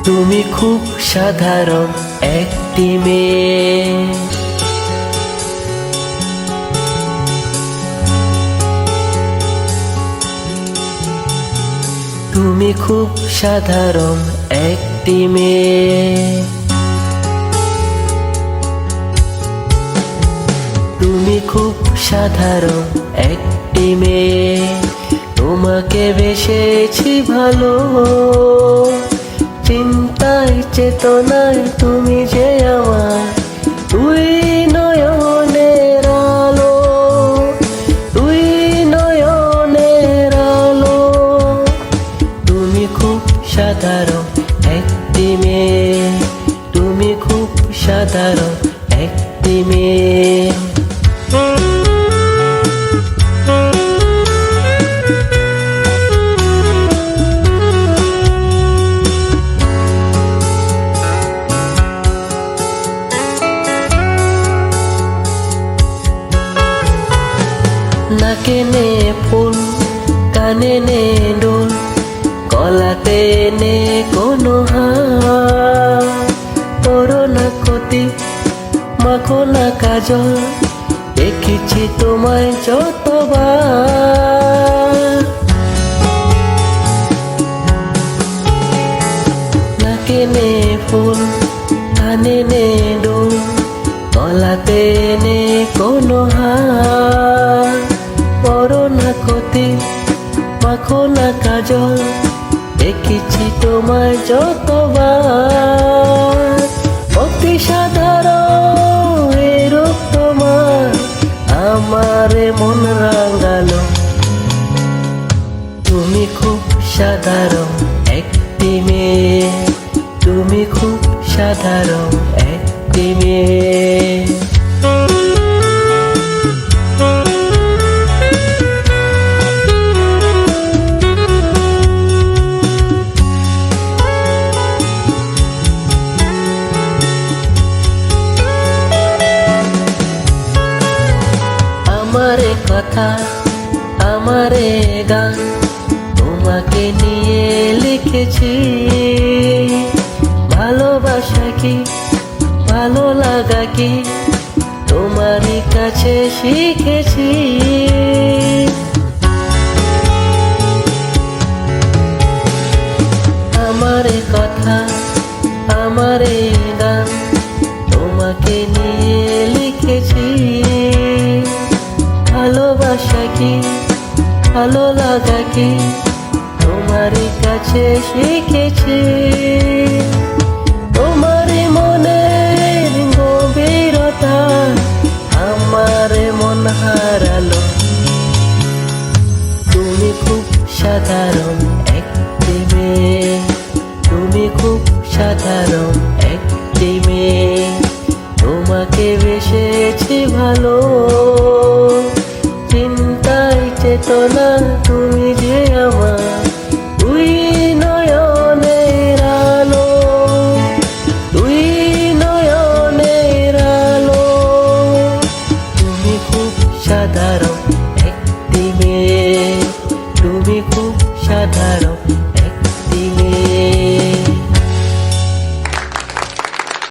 তুমি খুব সাধারণ একটি মেয়ে। তুমি খুব সাধারণ একটি মেয়ে। তুমি খুব সাধারণ একটি মেয়ে। তোমাকে বেসেছি ভালো, চিন্তায় চেতনায় তুমি যে আমার তুই নয়নের আলো, তুই নয়নের আলো। তুমি খুব সাধারণ একটি মেয়ে। তুমি খুব সাধারণ একটি মেয়ে। নাকে নে ফুল, কানে নে ডোল, গলাতে নে কোনো হার। পরো না ক্ষতি, মাখো না কাজল, দেখেছি তোমায় যতবার। নাকে নে ফুল, কানে নে ডোল, গলাতে নে কোনো হার। পরো না ক্ষতি, মাখো না কাজল, দেখেছি তোমায় যতবার। অতি সাধারণ এরূপ তোমার আমারে মন রাঙালো। তুমি খুব সাধারণ একটি মেয়ে। তুমি খুব সাধারণ একটি মেয়ে। আমারে কথা, আমারে গান, তোমাকে নিয়ে লিখেছি। ভালোবাসা কি, ভালো লাগা কি, তোমারই কাছে শিখেছি। আমারে কথা, আমারে গান, তোমাকে নিয়ে লিখেছি। ভালোবাসা কি, ভালো লাগা কি, তোমারই কাছে শিখেছি। তোমারই মনের গভীরতা আমার মন হারালো। তুমি খুব সাধারণ একটি মেয়ে। তুমি খুব সাধারণ একটি মেয়ে। তোমাকে বেসেছি ভালো, চিন্তায় চেতনা